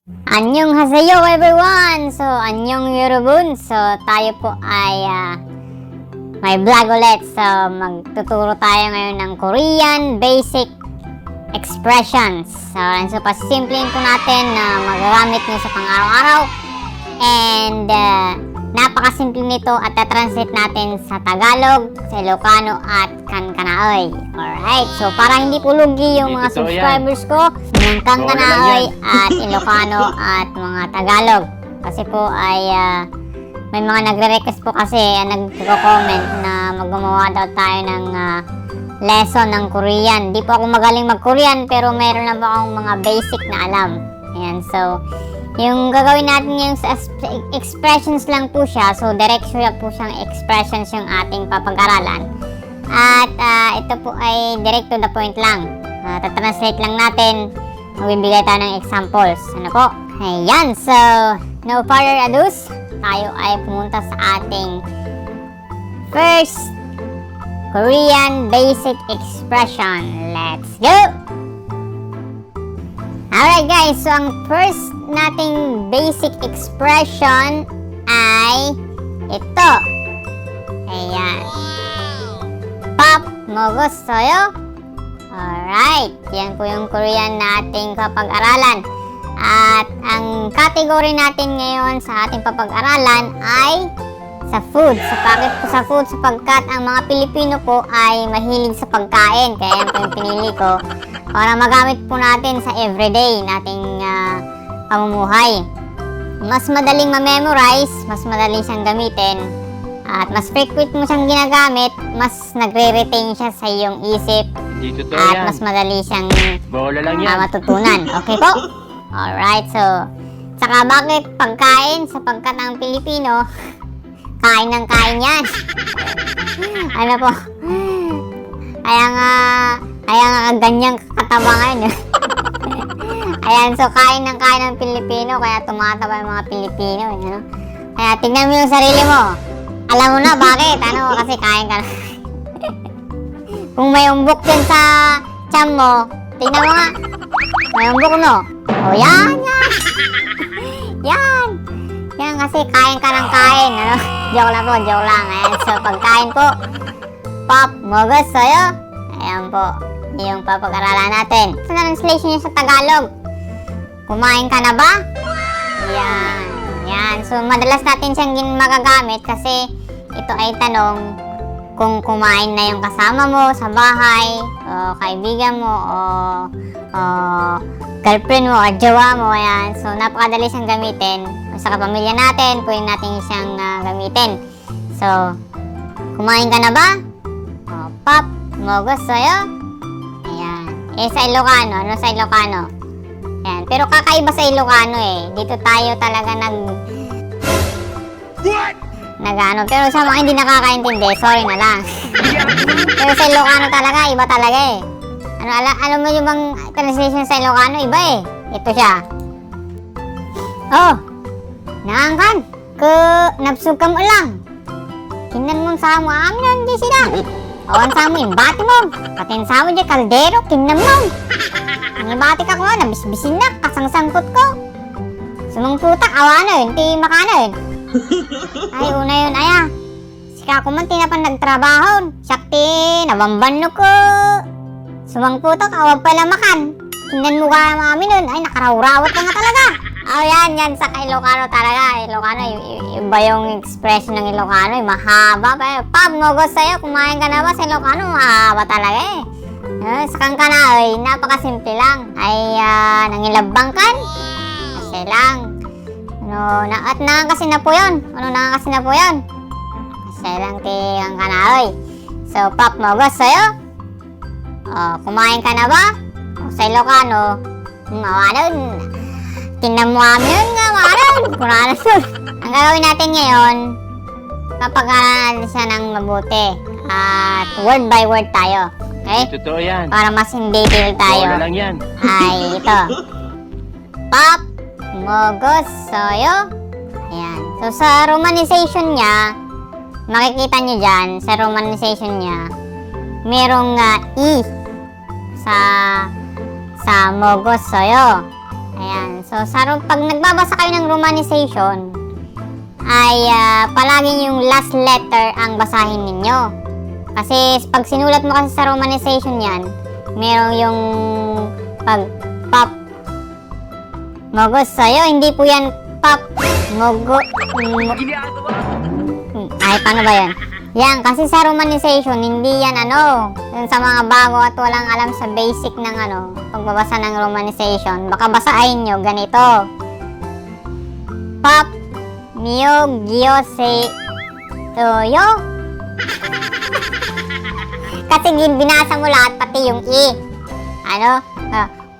Annyeonghaseyo everyone! So, annyeong yorobun. So, tayo po ay may vlog ulit. So, magtuturo tayo ngayon ng Korean basic expressions. So pasimplihin po natin na magagamit nyo sa pang-araw-araw. And, napakasimple nito at translate natin sa Tagalog, sa Ilocano at Kankanaoy. Alright, so para hindi po lugi yung mga subscribers ko ng Kankanaoy at Ilocano at mga Tagalog. Kasi po ay may mga nagre-request po kasi nagko-comment na maggumawa daw tayo ng lesson ng Korean. Di po ako magaling mag-Korean pero meron na po akong mga basic na alam. Ayan, so yung gagawin natin yung expressions lang po siya. So, direksyon lang po siyang expressions yung ating papag-aralan. At ito po ay direct to the point lang. Tatranslate lang natin. Magbibigay tayo ng examples. Ano po? Ayan. So, no further ado, tayo ay pumunta sa ating first Korean basic expression. Let's go! Alright guys, so ang first nating basic expression ay ito. Ayan. Pop mo gustoyo? Alright, yan po yung Korean nating papag-aralan. At ang category natin ngayon sa ating papag-aralan ay sa food. Bakit po sa food? Sapagkat ang mga Pilipino po ay mahilig sa pagkain. Kaya yan po yung pinili ko para magamit po natin sa everyday nating pamumuhay. Mas madaling ma-memorize, mas madali siyang gamitin, at mas frequent mo siyang ginagamit, mas nagre-retain siya sa iyong isip, at mas madali siyang matutunan. Okay po? Alright, so saka bakit pagkain? Sapagkat ang Pilipino kain ng kain yan. Ano po? Kaya nga ganyang kataba ngayon. Ayan, so kain ng Pilipino, kaya tumataba yung mga Pilipino. Ano? Kaya tignan mo yung sarili mo. Alam mo na bakit, kasi kain ka na. Kung may umbok dyan sa tiyan mo, tignan mo nga. May umbok, no? O yan. Yan kasi kain ka ng kain. Ano? Joke lang. Ayan, so pagkain po, pop mo gustoyo? Ayan po, yung papag-aralan natin. So, translation niya sa Tagalog. Kumain ka na ba? Yan. So, madalas natin siyang magagamit kasi ito ay tanong kung kumain na yung kasama mo sa bahay, o kaibigan mo, o girlfriend mo, o jowa mo. Ayan. So, napakadali siyang gamitin. Sa kapamilya natin, pwede natin siyang gamitin. So, kumain ka na ba? O, pop mo gustoyo? Ayan. Sa Ilocano, ano sa Ilocano? Ayan. Pero kakaiba sa Ilocano Dito tayo talaga pero sa mga hindi nakakaintindi, sorry na lang. Pero sa Ilocano talaga, iba talaga alam mo yung bang translation sa Ilocano, iba Ito siya. Oh, naangkan. Napsugkam ulang. Kinan mo sa mo amin, hindi sila. Awan sa mo yung bati mo. Katin sa mo dyan kaldero, kinam mo. Ang ibati ka ko, nabisbisin na, kasangsangkot ko. Sumangputak, awana hindi makana Ay, una yun, Sika ko man, tinapan nagtrabaho. Sakti, nabamban ko. Sumangputak, awag pala makan. Kinan mo ka amin ay nakarawrawat ka nga talaga. Yan sa Ilocano talaga. Ilocano, iba yung expression ng Ilocano, mahaba pa Pop mo gustoyo, kumain ka na ba? Sa Ilocano, mahaba talaga sa Kankanaoy, napakasimple lang. Nangilabang kan? Kasi lang. At nakakasi na po yun. Kasi lang ti Kankanaoy. So, pop mo gustoyo? Kumain ka na ba? Sa Ilocano, mawanon. Tingnan mo kami yun nga, mawanon. Ang gagawin natin ngayon, papag-aralan natin siya ng mabuti. At word by word tayo. Okay? Totoo yan. Para mas in detail tayo. Wala lang yan. Ay, ito. Pop mo gustoyo? Ayan. So, sa romanization niya, makikita nyo dyan, sa romanization niya, merong E sa mo gustoyo. Ayan. So, So, pag nagbabasa kayo ng romanization, ay palagi yung last letter ang basahin ninyo. Kasi pag sinulat mo kasi sa romanization yan, meron yung pag pop mogos sa'yo, hindi po yan pop ay, paano ba yan? Yan, kasi sa romanization, hindi yan yun sa mga bago at walang alam sa basic ng pagbabasa ng romanization, baka basahin nyo ganito. Pop, myo, gyo, se, toyo. Kasi binasa mo lahat, pati yung i.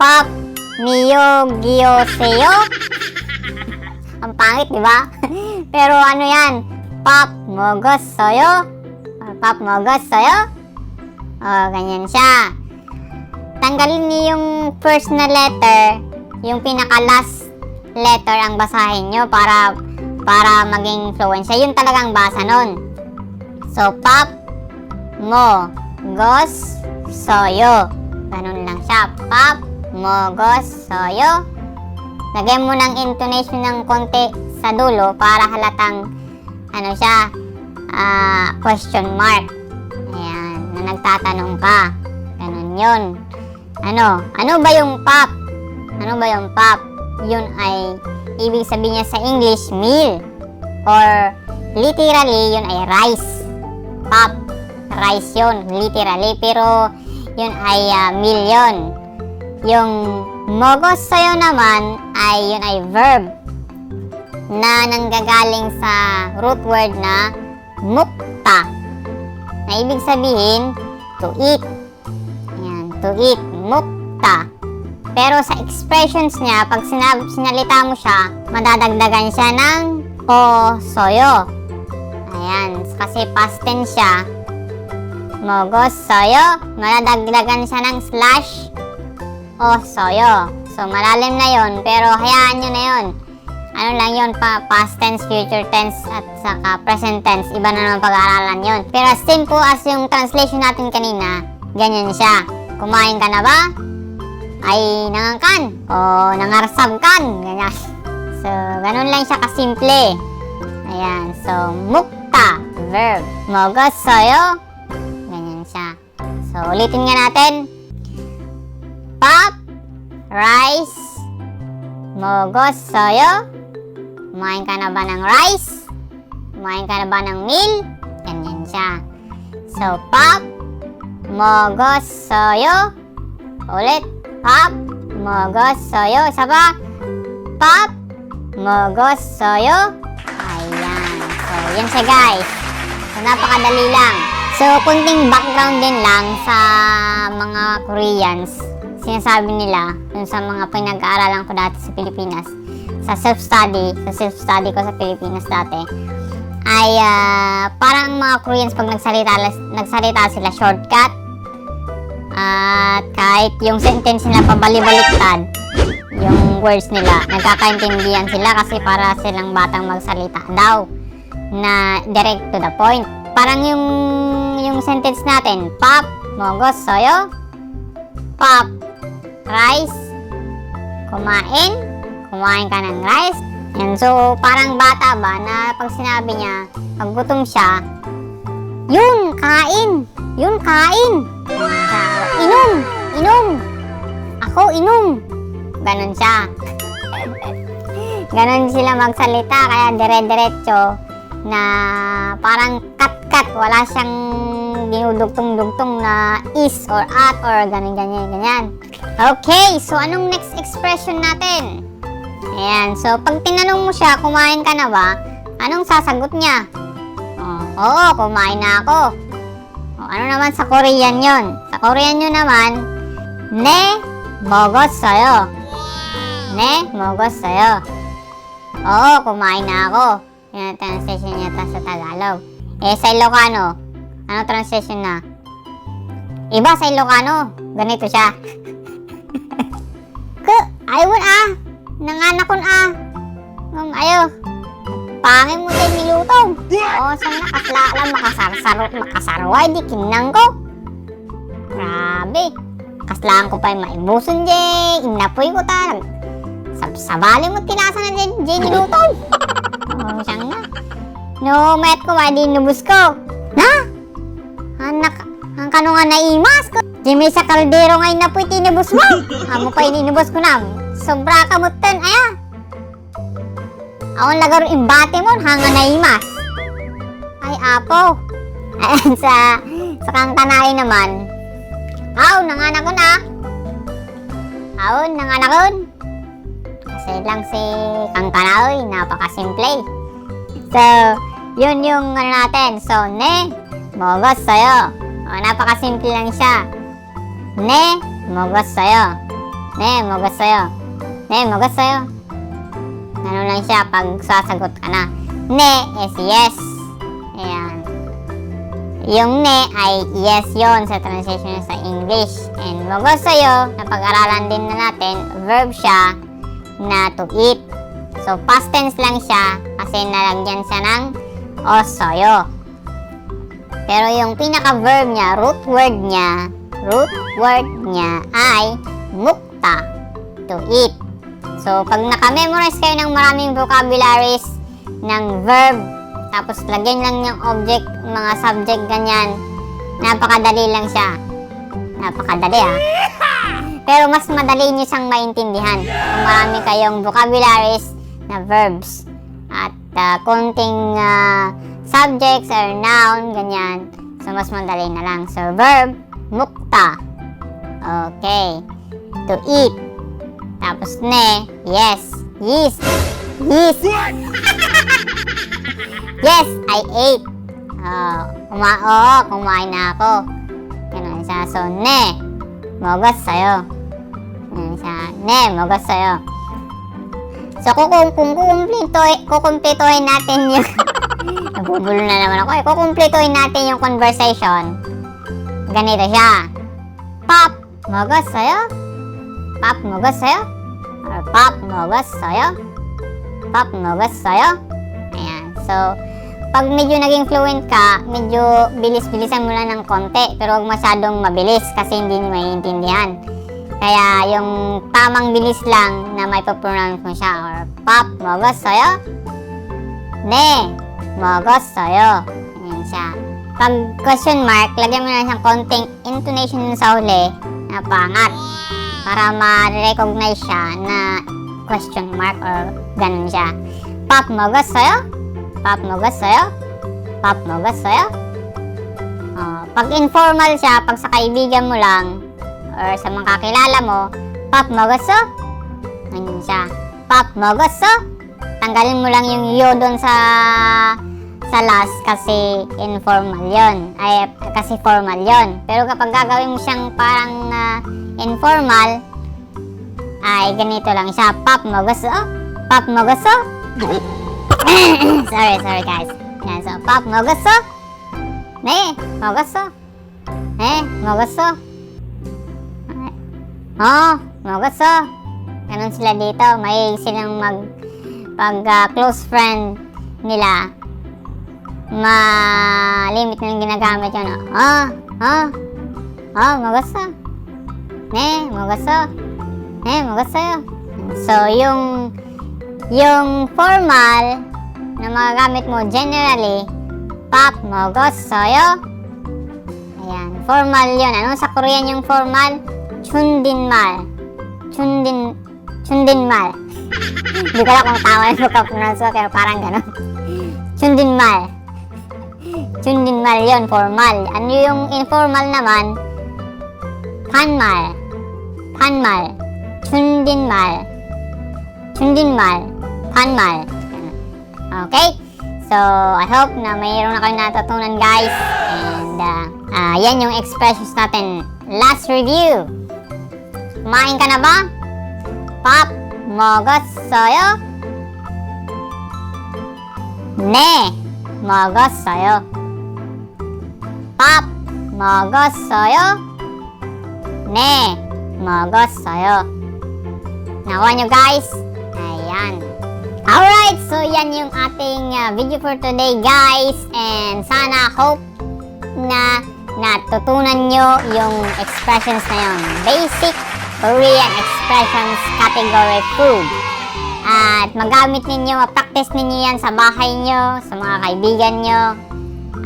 Pop, myo, gyo, seyo. Ang pangit, di ba? Pero yan? Pop, mogos, soyo. Pop, mogos, soyo. Ganyan siya. Tanggalin niyo yung first na letter, yung pinaka-last letter ang basahin nyo para maging fluent siya. Yun talagang basa nun. So, pop, mogos, soyo. Ganun lang siya. Pop, mogos, soyo. Lagyan mo ng intonation ng konti sa dulo para halatang question mark. Ayan, na nagtatanong ka. Ganun yun. Ano ba yung pop? Ano ba yung pop? Yun ay, ibig sabihin niya sa English, meal. Or, literally, yun ay rice. Pop. Rice yun, literally. Pero, yun ay meal yun. Yung mogos sa'yo naman, yun ay verb na nanggagaling sa root word na mukta, na ibig sabihin to eat. Ayan, to eat, mukta. Pero sa expressions niya, pag sinalita mo siya, madadagdagan siya ng o soyo. Ayan, kasi past tense siya. Mogos soyo, madadagdagan siya ng slash o soyo. So malalim na yon, pero hayaan nyo na yon. Lang yun, past tense, future tense, at saka present tense. Iba na naman pag-aaralan yun. Pero as simple as yung translation natin kanina, ganyan siya. Kumain ka na ba? Ay, nangangkan. O, nangarsab kan. Ganyan. So, ganun lang siya kasimple. Ayan. So, mukta, verb. Mogos, soyo. Ganyan siya. So, ulitin nga natin. Pop, rice, mogos, soyo. Kumain ka na ba ng rice? Kumain ka na ba ng meal? Ganyan siya. So, pop, mogos, soyo. Ulit. Pop, mogos, soyo. Isa pa. Pop, mogos, soyo. Ayan. So, yan siya guys. So, napakadali lang. So, kunting background din lang sa mga Koreans. Sinasabi nila, dun sa mga pinag-aaralan ko dati sa Pilipinas, sa self-study ko sa Pilipinas dati, ay parang mga Koreans pag nagsalita sila shortcut, at kahit yung sentence nila pabalik-baliktad, yung words nila, nagkakaintindihan sila kasi para silang batang magsalita daw na direct to the point. Parang yung sentence natin, pop, mogos, soyo. Pop, rice, kumain ka ng rice. Yan, so parang bata ba na pag sinabi niya, pag gutom siya, yun, kain. Inom. Ako, inom. Ganon siya. Ganon sila magsalita, kaya dire-diretso na parang cut. Wala siyang dinudugtong-dugtong na is or at or ganyan. Okay, so anong next expression natin? Ayan, so pag tinanong mo siya, kumain ka na ba? Anong sasagot niya? Oo, kumain na ako. Ano naman sa Korean yun? Sa Korean yun naman, ne, 먹었어요. Ne, 먹었어요. Oo, kumain na ako. Yan ang translation niya sa Tagalog. Sa Ilocano, ano translation na? Iba sa Ilocano, ganito siya. Ayun nanganakon ayo. Pangin mo din nilutong. Oo, sana kaslaalam makasarway di kinang ko. Grabe. Kaslaan ko pa yung maibuson di. Inapoy ko ta. Sabali mo tilasa na Jenny Lutong. Oh, siyang na. No, met ko, why di nubus ko? Na? Ang kanungan na imas ko. Jimmy sa kaldero ngay na po'y tinubos mo. Amo pa inubos ko na. Sobra ka mo ten, aya. Aon lagaro imbate mo, hanga na imas. Ay, apo. Ayan, sa kangkanay naman. Aw, nanganak ko na. Aw, nanganak ko. Kasi lang si kangkanay, napakasimple. So, yun yung ano natin. So, ne, mogos sa'yo. O, napakasimple lang siya. Ne, mogos sa'yo. Ne, mogos sa'yo. Ne, mogos sa'yo. Ano lang siya pag sasagot ka na. Ne is yes. Ayan. Yung ne ay yes yon sa translation sa English. And mogos sa'yo, napag-aralan din na natin, verb siya na to eat. So, past tense lang siya kasi nalagyan siya ng osoyo. Pero yung pinaka-verb niya, root word niya ay mukta, to eat. So, pag naka-memorize kayo ng maraming vocabularies ng verb, tapos lagyan lang yung object, mga subject, ganyan, napakadali lang siya. Napakadali, ha? Pero mas madali nyo siyang maintindihan kung marami kayong vocabularies na verbs at konting subjects or noun, ganyan. So, mas madali na lang. So, verb, mukta. Okay. To eat. Tapos, ne, yes. Yes. Yes. Yes, I ate. Kumain na ako. Ganun siya. So, ne, mogos sa'yo. Ganun siya. Ne, mogos sa'yo. So, kukumplituhin natin yung nabubulo na naman ako eh. Kukumplituhin natin yung conversation. Ganito siya. Pop, mogos sa'yo? Pop, mogos sa'yo? Or pop, mogos sa'yo? Pop, mogos sa'yo? Ayan. So, pag medyo naging fluent ka, medyo bilis-bilisan mo lang ng konti. Pero huwag masyadong mabilis kasi hindi nyo maiintindihan. Kaya yung tamang bilis lang na may pronounce mo siya. Or pop, mogos sa'yo? Ne, mogos sa'yo. Ayan siya. Pag question mark, lagyan mo na siyang konting intonation sa huli na pangat. Para ma-recognize siya na question mark or ganun siya. Pop, mogos sa'yo? Pop, mogos sa'yo? Pop, mogos sa'yo? Pag informal siya, pag sa kaibigan mo lang, or sa mga kakilala mo, pop, mogos so? Ganyan siya. Pop, mogos so? Tanggalin mo lang yung yo doon sa last kasi informal yon. Ay, kasi formal yon. Pero kapag gagawin mo siyang parang informal, ay ganito lang siya. Pop, mogos so? Pop, mogos so? sorry guys. Yan, so, pop, mogos so? Ne, mogos so? Mogos so? Mogos so? Ganun sila dito. May silang pag close friend nila, limit na lang ginagamit yun. Mogos so? Ne, mogos so? Mogos so? So, yung formal na magagamit mo generally, pop, mogos soyo. Ayan, formal yun. Ano sa Korean yung formal? Chundinmal. Chundinmal. Hindi ko alam kung tama yung pronounce ko, pero parang gano'n. Chundinmal. Chundinmal yun, formal. Ano yung informal naman? Panmal. Chundinmal. Panmal. Okay? So, I hope na mayroon na kayo natutunan, guys. And, yan yung expressions natin. Last review. Kumain ka na ba? Pop, mogos soyo? Ne, mogos soyo. Pop, mogos soyo? Ne, mogos soyo. Nakuha nyo, guys? Ayan. Alright, so yan yung ating video for today, guys. And sana hope na natutunan nyo yung expressions na yun. Basic Korean expressions category food. At magamit ninyo, ma-practice ninyo yan sa bahay nyo, sa mga kaibigan nyo,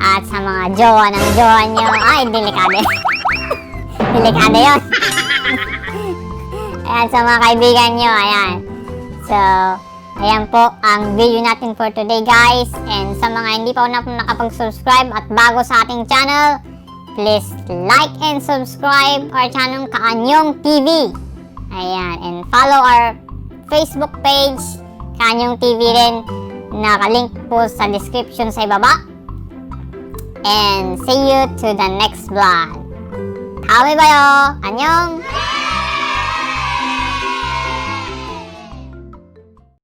at sa mga jowa ng jowa nyo. Ay, delikado. Delikado yun. Ayan, sa mga kaibigan nyo, ayan. So, ayan po ang video natin for today, guys. And sa mga hindi pa nakapag-subscribe at bago sa ating channel, please like and subscribe our channel Kaanyong TV. Ayan, and follow our Facebook page, Kaanyong TV rin. Nakalink po sa description sa ibaba. And see you to the next vlog. 다음에 봐요. 안녕.